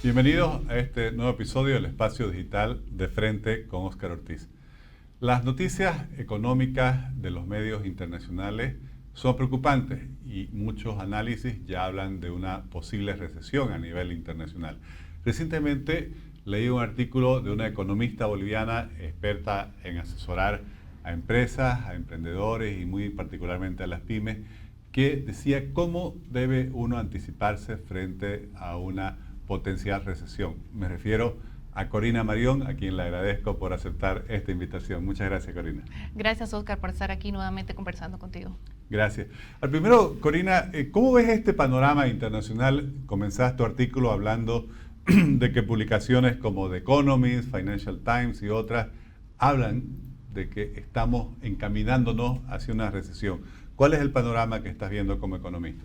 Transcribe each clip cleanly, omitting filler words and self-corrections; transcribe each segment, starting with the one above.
Bienvenidos a este nuevo episodio del Espacio Digital de Frente con Óscar Ortiz. Las noticias económicas de los medios internacionales son preocupantes y muchos análisis ya hablan de una posible recesión a nivel internacional. Recientemente leí un artículo de una economista boliviana experta en asesorar a empresas, a emprendedores y muy particularmente a las pymes, que decía cómo debe uno anticiparse frente a una potencial recesión. Me refiero a Corina Marión, a quien le agradezco por aceptar esta invitación. Muchas gracias, Corina. Gracias, Óscar, por estar aquí nuevamente conversando contigo. Gracias. Al primero, Corina, ¿cómo ves este panorama internacional? Comenzaste tu artículo hablando de que publicaciones como The Economist, Financial Times y otras hablan de que estamos encaminándonos hacia una recesión. ¿Cuál es el panorama que estás viendo como economista?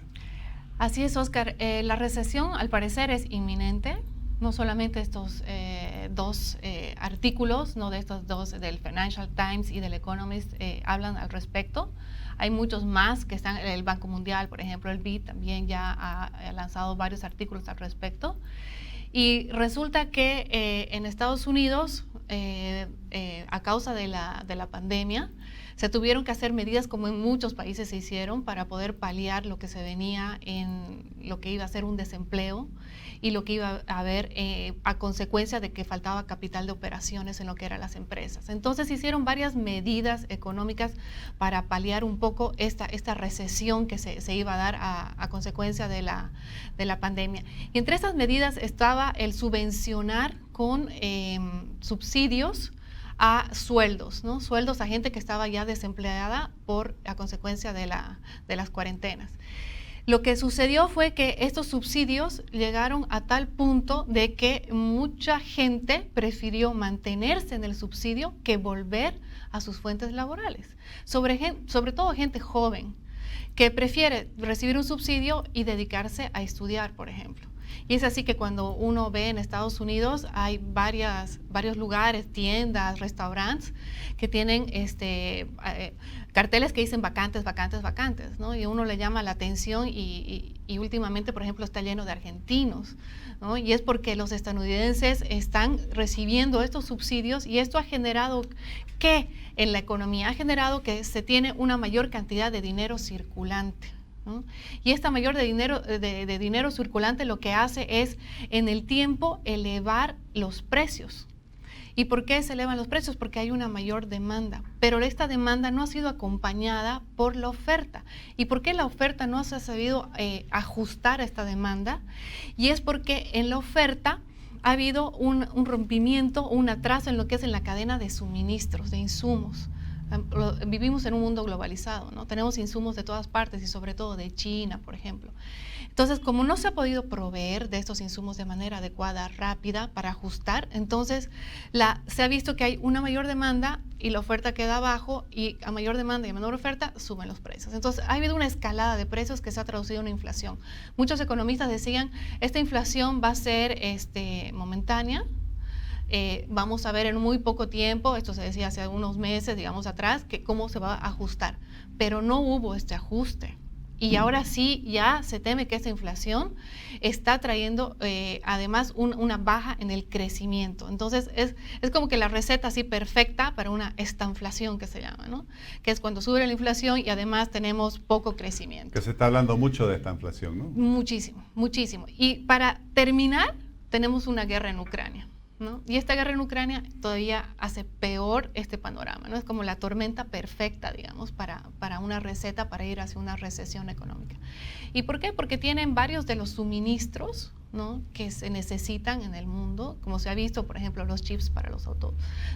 Así es, Óscar. La recesión, al parecer, es inminente. No solamente estos dos artículos, no de estos dos, del Financial Times y del Economist, hablan al respecto. Hay muchos más que están, el Banco Mundial, por ejemplo, el BID también ya ha lanzado varios artículos al respecto. Y resulta que en Estados Unidos, a causa de la pandemia, se tuvieron que hacer medidas, como en muchos países se hicieron, para poder paliar lo que se venía en lo que iba a ser un desempleo y lo que iba a haber a consecuencia de que faltaba capital de operaciones en lo que eran las empresas. Entonces hicieron varias medidas económicas para paliar un poco esta recesión que se iba a dar a consecuencia de la pandemia. Y entre estas medidas estaba el subvencionar con subsidios a sueldos, ¿no? Sueldos a gente que estaba ya desempleada a consecuencia de las cuarentenas. Lo que sucedió fue que estos subsidios llegaron a tal punto de que mucha gente prefirió mantenerse en el subsidio que volver a sus fuentes laborales, sobre todo gente joven, que prefiere recibir un subsidio y dedicarse a estudiar, por ejemplo. Y es así que cuando uno ve en Estados Unidos hay varios lugares, tiendas, restaurantes que tienen carteles que dicen vacantes, vacantes, vacantes, ¿no? Y uno le llama la atención y últimamente, por ejemplo, está lleno de argentinos, ¿no? Y es porque los estadounidenses están recibiendo estos subsidios y esto ha generado que en la economía ha generado que se tiene una mayor cantidad de dinero circulante, ¿no? Y esta mayor de dinero circulante lo que hace es en el tiempo elevar los precios. ¿Y por qué se elevan los precios? Porque hay una mayor demanda, pero esta demanda no ha sido acompañada por la oferta. ¿Y por qué la oferta no se ha sabido ajustar a esta demanda? Y es porque en la oferta ha habido un rompimiento, un atraso en lo que es en la cadena de suministros, de insumos. Vivimos en un mundo globalizado, ¿no? Tenemos insumos de todas partes y sobre todo de China, por ejemplo. Entonces, como no se ha podido proveer de estos insumos de manera adecuada, rápida, para ajustar, entonces se ha visto que hay una mayor demanda y la oferta queda abajo, y a mayor demanda y a menor oferta suben los precios. Entonces, ha habido una escalada de precios que se ha traducido en una inflación. Muchos economistas decían, esta inflación va a ser momentánea. Vamos a ver en muy poco tiempo, esto se decía hace unos meses, digamos atrás, que cómo se va a ajustar, pero no hubo este ajuste. Y ahora sí, ya se teme que esta inflación está trayendo además una baja en el crecimiento. Entonces es como que la receta así perfecta para una estanflación, que se llama, ¿no? Que es cuando sube la inflación y además tenemos poco crecimiento. Que se está hablando mucho de esta inflación, ¿no? Muchísimo, muchísimo. Y para terminar, tenemos una guerra en Ucrania, ¿no? Y esta guerra en Ucrania todavía hace peor este panorama, ¿no? Es como la tormenta perfecta, digamos, para una receta para ir hacia una recesión económica. ¿Y por qué? Porque tienen varios de los suministros, ¿no?, que se necesitan en el mundo, como se ha visto, por ejemplo, los chips para los autos.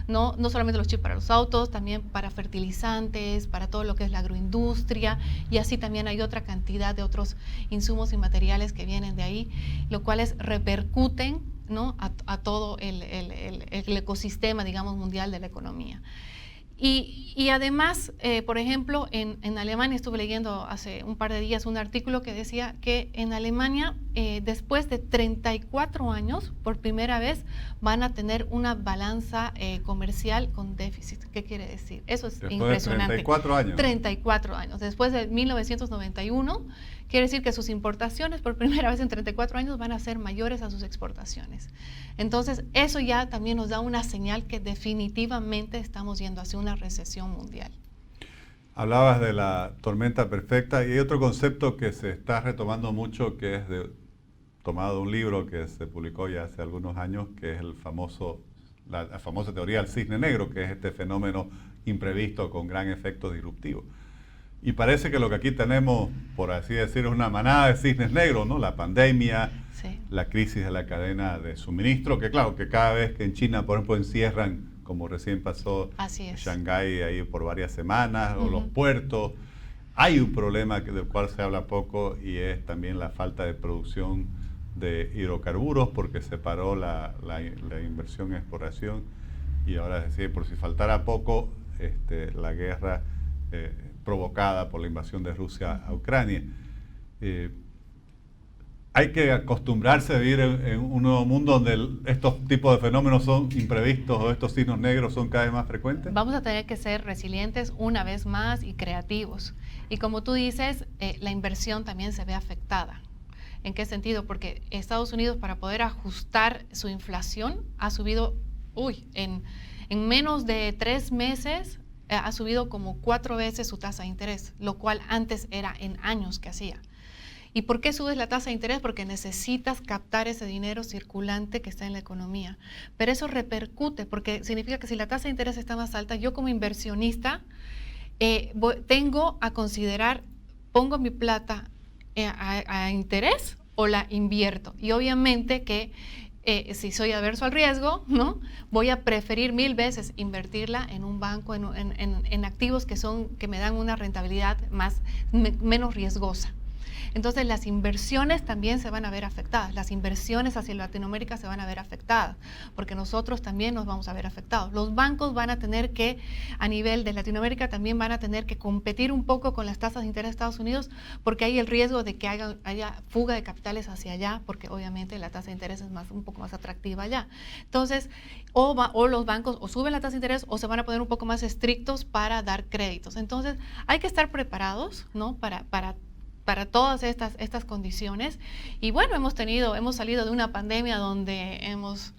No solamente los chips para los autos, también para fertilizantes, para todo lo que es la agroindustria, y así también hay otra cantidad de otros insumos y materiales que vienen de ahí, lo cuales repercuten, ¿no?, a todo el ecosistema, digamos, mundial de la economía. Y además, por ejemplo, en Alemania, estuve leyendo hace un par de días un artículo que decía que en Alemania, después de 34 años, por primera vez, van a tener una balanza comercial con déficit. ¿Qué quiere decir? Eso es impresionante. De 34 años. 34 años. Después de 1991, quiere decir que sus importaciones por primera vez en 34 años van a ser mayores a sus exportaciones. Entonces, eso ya también nos da una señal que definitivamente estamos yendo hacia una recesión mundial. Hablabas de la tormenta perfecta y hay otro concepto que se está retomando mucho que es tomado de un libro que se publicó ya hace algunos años, que es la famosa teoría del cisne negro, que es este fenómeno imprevisto con gran efecto disruptivo. Y parece que lo que aquí tenemos, por así decirlo, es una manada de cisnes negros, ¿no? La pandemia, sí, la crisis de la cadena de suministro, que claro, que cada vez que en China, por ejemplo, encierran, como recién pasó en Shanghái ahí por varias semanas, o los puertos, hay un problema del cual se habla poco y es también la falta de producción de hidrocarburos porque se paró la inversión en exploración y ahora es decir, por si faltara poco, la guerra provocada por la invasión de Rusia a Ucrania. Hay que acostumbrarse a vivir en un nuevo mundo donde estos tipos de fenómenos son imprevistos o estos signos negros son cada vez más frecuentes. Vamos a tener que ser resilientes una vez más y creativos. Y como tú dices, la inversión también se ve afectada. ¿En qué sentido? Porque Estados Unidos, para poder ajustar su inflación, ha subido, en menos de 3 meses, ha subido como 4 veces su tasa de interés, lo cual antes era en años que hacía. ¿Y por qué subes la tasa de interés? Porque necesitas captar ese dinero circulante que está en la economía. Pero eso repercute, porque significa que si la tasa de interés está más alta, yo como inversionista tengo a considerar, pongo mi plata a interés o la invierto. Y obviamente que si soy adverso al riesgo, ¿no? Voy a preferir 1000 veces invertirla en un banco, en activos que me dan una rentabilidad menos riesgosa. Entonces las inversiones también se van a ver afectadas, las inversiones hacia Latinoamérica se van a ver afectadas, porque nosotros también nos vamos a ver afectados. Los bancos van a tener que, a nivel de Latinoamérica, también van a tener que competir un poco con las tasas de interés de Estados Unidos, porque hay el riesgo de que haya fuga de capitales hacia allá, porque obviamente la tasa de interés es un poco más atractiva allá. Entonces, o los bancos o suben la tasa de interés o se van a poner un poco más estrictos para dar créditos. Entonces, hay que estar preparados, ¿no? para todas estas condiciones. Y bueno, hemos salido de una pandemia donde hemos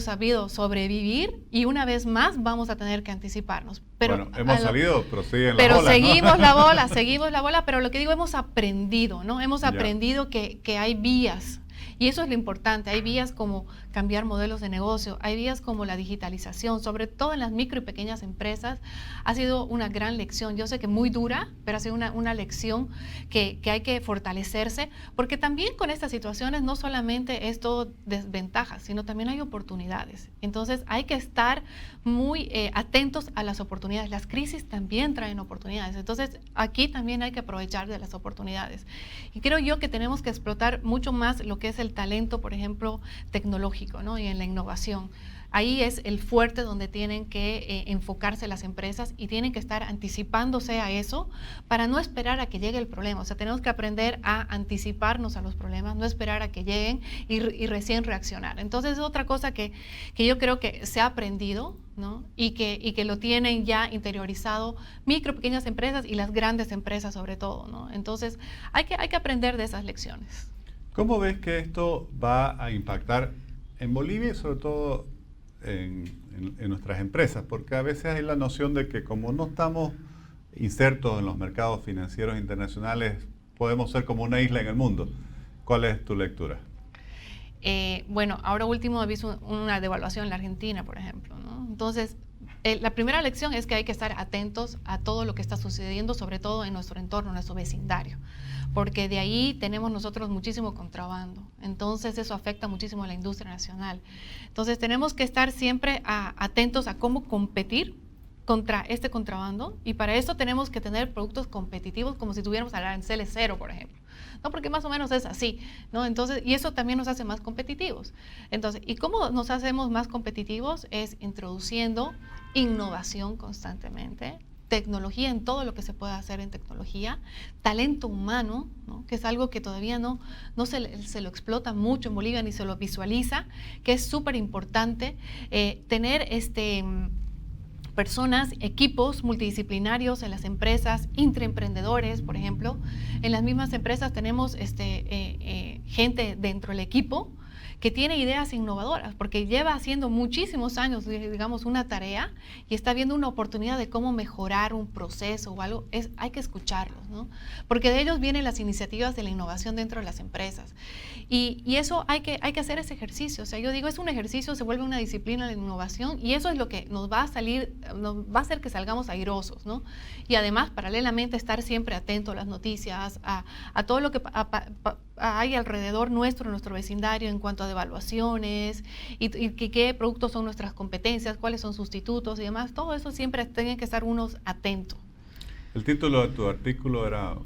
sabido sobrevivir y una vez más vamos a tener que anticiparnos. Pero bueno, hemos salido, pero siguen la bola, seguimos ¿no? seguimos la bola, pero lo que digo, hemos aprendido, ¿no? Hemos aprendido que hay vías. Y eso es lo importante, hay vías como cambiar modelos de negocio, hay vías como la digitalización, sobre todo en las micro y pequeñas empresas, ha sido una gran lección. Yo sé que muy dura, pero ha sido una lección que hay que fortalecerse, porque también con estas situaciones no solamente es todo desventajas, sino también hay oportunidades. Entonces hay que estar muy atentos a las oportunidades. Las crisis también traen oportunidades, entonces aquí también hay que aprovechar de las oportunidades. Y creo yo que tenemos que explotar mucho más lo que es el talento, por ejemplo, tecnológico, ¿no? Y en la innovación. Ahí es el fuerte donde tienen que enfocarse las empresas y tienen que estar anticipándose a eso para no esperar a que llegue el problema. O sea, tenemos que aprender a anticiparnos a los problemas, no esperar a que lleguen y recién reaccionar. Entonces es otra cosa que yo creo que se ha aprendido, ¿no? y que lo tienen ya interiorizado micro, pequeñas empresas y las grandes empresas sobre todo, ¿no? Entonces hay que aprender de esas lecciones. ¿Cómo ves que esto va a impactar en Bolivia y sobre todo en nuestras empresas? Porque a veces hay la noción de que como no estamos insertos en los mercados financieros internacionales, podemos ser como una isla en el mundo. ¿Cuál es tu lectura? Bueno, ahora último he visto una devaluación en la Argentina, por ejemplo, ¿no? Entonces, la primera lección es que hay que estar atentos a todo lo que está sucediendo, sobre todo en nuestro entorno, en nuestro vecindario, porque de ahí tenemos nosotros muchísimo contrabando. Entonces eso afecta muchísimo a la industria nacional. Entonces tenemos que estar siempre atentos a cómo competir contra este contrabando, y para eso tenemos que tener productos competitivos como si tuviéramos aranceles cero, por ejemplo. No, porque más o menos es así, ¿no? Entonces, y eso también nos hace más competitivos. Entonces, ¿y cómo nos hacemos más competitivos? Es introduciendo innovación constantemente, tecnología en todo lo que se puede hacer en tecnología, talento humano, ¿no? Que es algo que todavía no se lo explota mucho en Bolivia ni se lo visualiza, que es súper importante tener personas, equipos multidisciplinarios en las empresas, intraemprendedores, por ejemplo. En las mismas empresas tenemos gente dentro del equipo que tiene ideas innovadoras, porque lleva haciendo muchísimos años, digamos, una tarea y está viendo una oportunidad de cómo mejorar un proceso o algo. Hay que escucharlos, ¿no? Porque de ellos vienen las iniciativas de la innovación dentro de las empresas. Y eso hay que hacer ese ejercicio. O sea, yo digo, es un ejercicio, se vuelve una disciplina de innovación y eso es lo que nos va a hacer que salgamos airosos, ¿no? Y además, paralelamente, estar siempre atento a las noticias, a todo lo que hay alrededor nuestro, en nuestro vecindario, en cuanto a evaluaciones y qué productos son nuestras competencias, cuáles son sustitutos y demás. Todo eso siempre tienen que estar unos atentos. El título de tu artículo era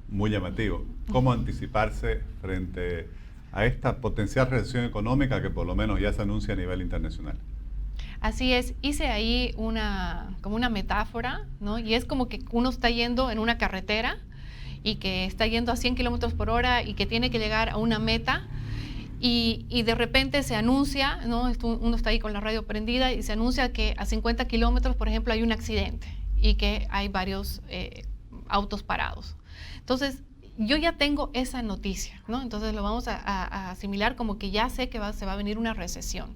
muy llamativo. ¿Cómo anticiparse frente a esta potencial recesión económica que por lo menos ya se anuncia a nivel internacional? Así es, hice ahí como una metáfora, ¿no? Y es como que uno está yendo en una carretera y que está yendo a 100 kilómetros por hora y que tiene que llegar a una meta y de repente se anuncia, ¿no? Uno está ahí con la radio prendida y se anuncia que a 50 kilómetros, por ejemplo, hay un accidente y que hay varios autos parados. Entonces, yo ya tengo esa noticia, ¿no? Entonces lo vamos a asimilar como que ya sé que se va a venir una recesión.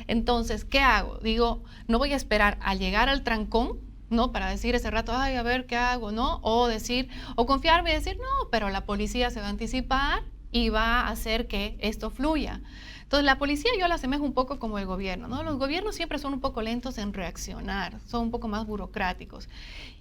Entonces, ¿qué hago? Digo, no voy a esperar a llegar al trancón, ¿no? Para decir ese rato, ay, a ver qué hago, ¿no? O confiarme y decir, no, pero la policía se va a anticipar y va a hacer que esto fluya. Entonces, la policía yo la asemejo un poco como el gobierno, ¿no? Los gobiernos siempre son un poco lentos en reaccionar, son un poco más burocráticos.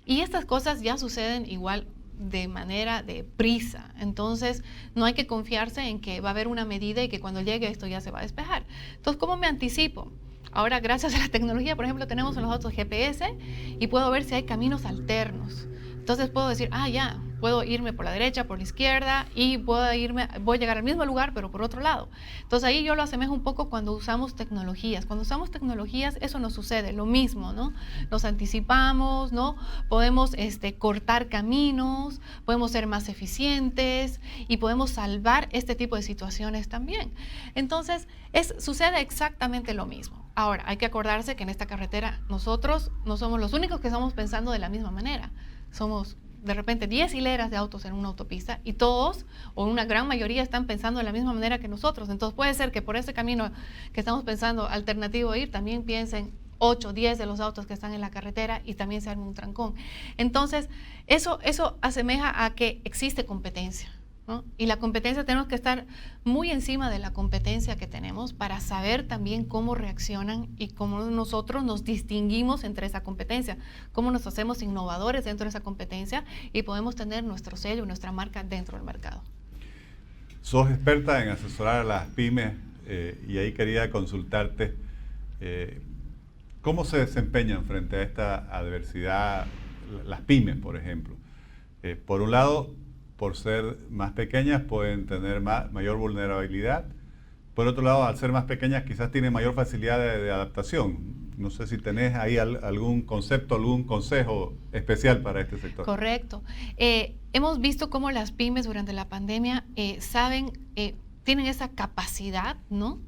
Y estas cosas ya suceden igual de manera de prisa. Entonces, no hay que confiarse en que va a haber una medida y que cuando llegue esto ya se va a despejar. Entonces, ¿cómo me anticipo? Ahora, gracias a la tecnología, por ejemplo, tenemos en los autos GPS y puedo ver si hay caminos alternos. Entonces puedo decir, ya, puedo irme por la derecha, por la izquierda y voy a llegar al mismo lugar, pero por otro lado. Entonces ahí yo lo asemejo un poco cuando usamos tecnologías. Cuando usamos tecnologías, eso nos sucede, lo mismo, ¿no? Nos anticipamos, ¿no? Podemos cortar caminos, podemos ser más eficientes y podemos salvar este tipo de situaciones también. Entonces, sucede exactamente lo mismo. Ahora, hay que acordarse que en esta carretera nosotros no somos los únicos que estamos pensando de la misma manera. Somos de repente 10 hileras de autos en una autopista y todos, o una gran mayoría, están pensando de la misma manera que nosotros. Entonces puede ser que por ese camino que estamos pensando alternativo a ir, también piensen 8, 10 de los autos que están en la carretera y también se arme un trancón. Entonces, eso asemeja a que existe competencia, ¿no? Y la competencia, tenemos que estar muy encima de la competencia que tenemos para saber también cómo reaccionan y cómo nosotros nos distinguimos entre esa competencia, cómo nos hacemos innovadores dentro de esa competencia y podemos tener nuestro sello, nuestra marca dentro del mercado. Sos experta en asesorar a las pymes y ahí quería consultarte cómo se desempeñan frente a esta adversidad las pymes, por ejemplo. Por un lado, por ser más pequeñas pueden tener mayor vulnerabilidad. Por otro lado, al ser más pequeñas quizás tienen mayor facilidad de adaptación. No sé si tenés ahí algún concepto, algún consejo especial para este sector. Correcto. Hemos visto cómo las pymes durante la pandemia tienen esa capacidad, ¿no?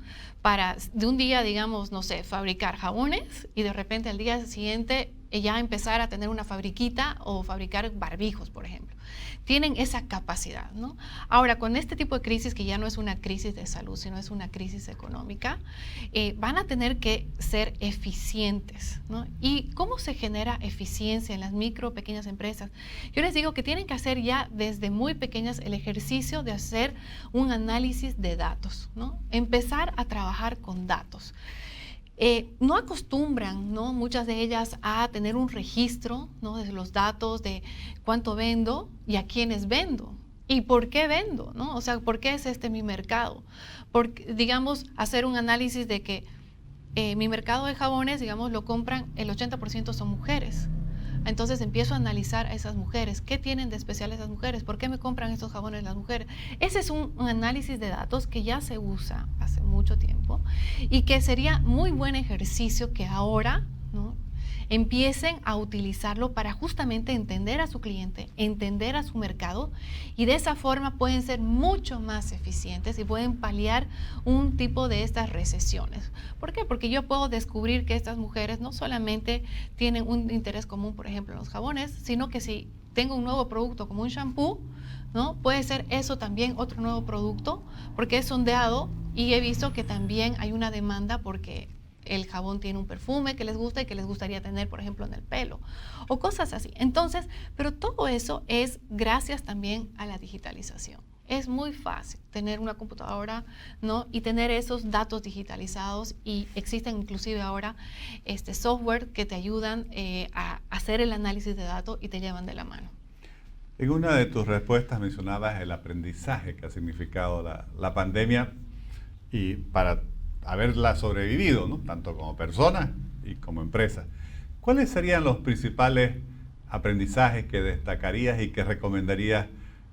Para de un día, digamos, no sé, fabricar jabones y de repente al día siguiente ya empezar a tener una fabriquita o fabricar barbijos, por ejemplo. Tienen esa capacidad, ¿no? Ahora, con este tipo de crisis, que ya no es una crisis de salud, sino es una crisis económica, van a tener que ser eficientes, ¿no? ¿Y cómo se genera eficiencia en las micro, pequeñas empresas? Yo les digo que tienen que hacer ya desde muy pequeñas el ejercicio de hacer un análisis de datos, ¿no? Empezar a trabajar con datos. No acostumbran, ¿no? Muchas de ellas a tener un registro, ¿no? De los datos de cuánto vendo y a quiénes vendo y por qué vendo, ¿no? O sea, ¿por qué es mi mercado? Porque, digamos, hacer un análisis de que mi mercado de jabones, digamos, lo compran, el 80% son mujeres. Entonces empiezo a analizar a esas mujeres. ¿Qué tienen de especial esas mujeres? ¿Por qué me compran estos jabones las mujeres? Ese es un análisis de datos que ya se usa hace mucho tiempo y que sería muy buen ejercicio que ahora, ¿no? empiecen a utilizarlo para justamente entender a su cliente, entender a su mercado, y de esa forma pueden ser mucho más eficientes y pueden paliar un tipo de estas recesiones. ¿Por qué? Porque yo puedo descubrir que estas mujeres no solamente tienen un interés común, por ejemplo, en los jabones, sino que si tengo un nuevo producto como un shampoo, ¿no? Puede ser eso también otro nuevo producto, porque es sondeado y he visto que también hay una demanda porque el jabón tiene un perfume que les gusta y que les gustaría tener, por ejemplo, en el pelo, o cosas así. Entonces, pero todo eso es gracias también a la digitalización. Es muy fácil tener una computadora, ¿no? Y tener esos datos digitalizados, y existen inclusive ahora software que te ayudan a hacer el análisis de datos y te llevan de la mano. En una de tus respuestas mencionabas el aprendizaje que ha significado la pandemia y para haberla sobrevivido, ¿no? Tanto como persona y como empresa. ¿Cuáles serían los principales aprendizajes que destacarías y que recomendarías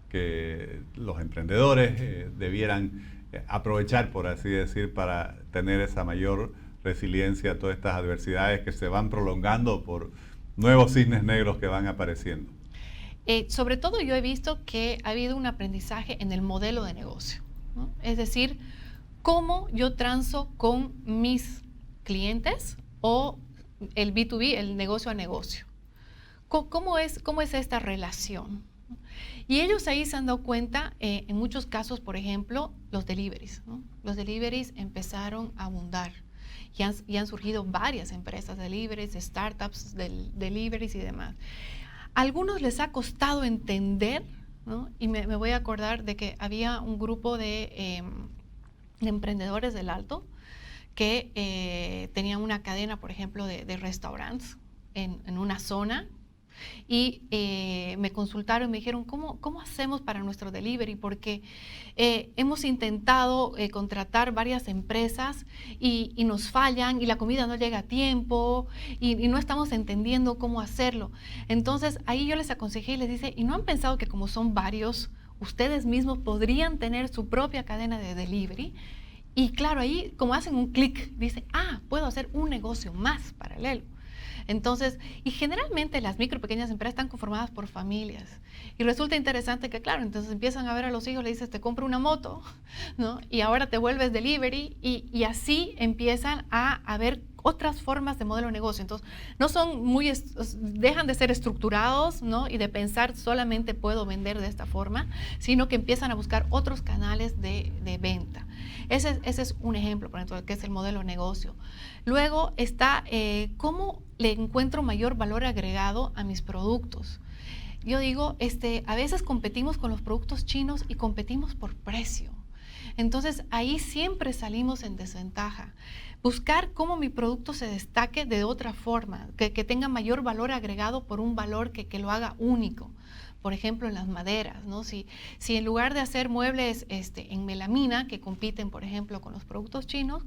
que los emprendedores debieran aprovechar, por así decir, para tener esa mayor resiliencia a todas estas adversidades que se van prolongando por nuevos cisnes negros que van apareciendo? Sobre todo yo he visto que ha habido un aprendizaje en el modelo de negocio, ¿no? Es decir, cómo yo transo con mis clientes o el B2B, el negocio a negocio. ¿Cómo es esta relación? Y ellos ahí se han dado cuenta, en muchos casos, por ejemplo, los deliveries, ¿no? Los deliveries empezaron a abundar y han surgido varias empresas deliveries, startups deliveries y demás. A algunos les ha costado entender, ¿no? Y me voy a acordar de que había un grupo de emprendedores del Alto que tenían una cadena, por ejemplo, de restaurantes en una zona. Y me consultaron y me dijeron, ¿cómo hacemos para nuestro delivery? Porque hemos intentado contratar varias empresas y nos fallan y la comida no llega a tiempo y no estamos entendiendo cómo hacerlo. Entonces ahí yo les aconsejé y les dije, ¿y no han pensado que como son varios, ustedes mismos podrían tener su propia cadena de delivery? Y claro, ahí como hacen un clic, dicen, puedo hacer un negocio más paralelo. Entonces, y generalmente las micro y pequeñas empresas están conformadas por familias. Y resulta interesante que, claro, entonces empiezan a ver a los hijos, le dices, te compro una moto, ¿no? Y ahora te vuelves delivery y así empiezan a ver otras formas de modelo de negocio. Entonces, no son dejan de ser estructurados, ¿no? Y de pensar solamente puedo vender de esta forma, sino que empiezan a buscar otros canales de venta. Ese es un ejemplo, por ejemplo, que es el modelo de negocio. Luego está cómo le encuentro mayor valor agregado a mis productos. Yo digo, a veces competimos con los productos chinos y competimos por precio. Entonces, ahí siempre salimos en desventaja. Buscar cómo mi producto se destaque de otra forma, que tenga mayor valor agregado por un valor que lo haga único. Por ejemplo, en las maderas, ¿no? Si en lugar de hacer muebles en melamina, que compiten, por ejemplo, con los productos chinos,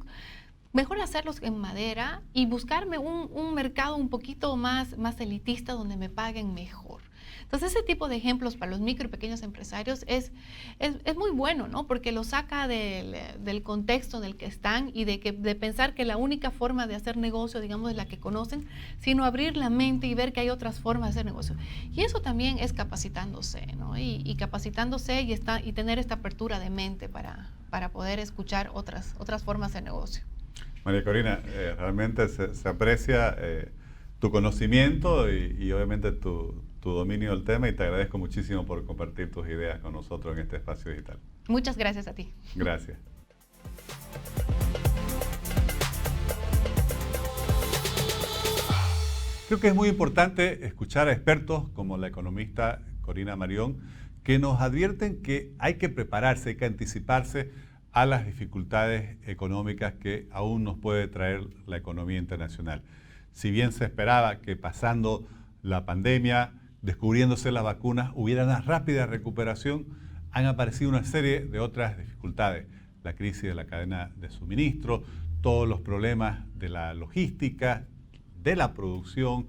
mejor hacerlos en madera y buscarme un mercado un poquito más elitista donde me paguen mejor. Entonces, ese tipo de ejemplos para los micro y pequeños empresarios es muy bueno, ¿no? Porque lo saca del contexto en el que están y de pensar que la única forma de hacer negocio, digamos, es la que conocen, sino abrir la mente y ver que hay otras formas de hacer negocio. Y eso también es capacitándose, ¿no? Y capacitándose y tener esta apertura de mente para poder escuchar otras formas de negocio. María Corina, realmente se aprecia tu conocimiento y obviamente tu dominio del tema, y te agradezco muchísimo por compartir tus ideas con nosotros en este espacio digital. Muchas gracias a ti. Gracias. Creo que es muy importante escuchar a expertos como la economista Corina Marión, que nos advierten que hay que prepararse, hay que anticiparse a las dificultades económicas que aún nos puede traer la economía internacional. Si bien se esperaba que pasando la pandemia, descubriéndose las vacunas, hubiera una rápida recuperación, han aparecido una serie de otras dificultades. La crisis de la cadena de suministro, todos los problemas de la logística, de la producción,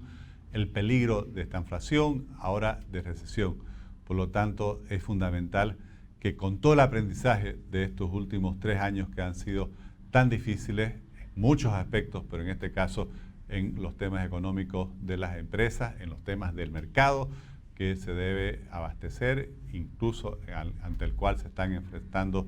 el peligro de esta inflación, ahora de recesión. Por lo tanto, es fundamental que con todo el aprendizaje de estos últimos 3 años que han sido tan difíciles en muchos aspectos, pero en este caso en los temas económicos de las empresas, en los temas del mercado que se debe abastecer, incluso ante el cual se están enfrentando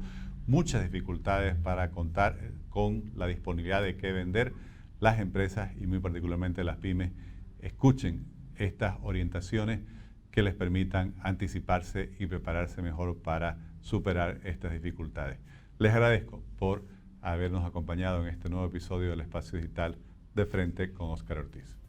muchas dificultades para contar con la disponibilidad de qué vender. Las empresas y muy particularmente las pymes escuchen estas orientaciones que les permitan anticiparse y prepararse mejor para superar estas dificultades. Les agradezco por habernos acompañado en este nuevo episodio del Espacio Digital de Frente con Óscar Ortiz.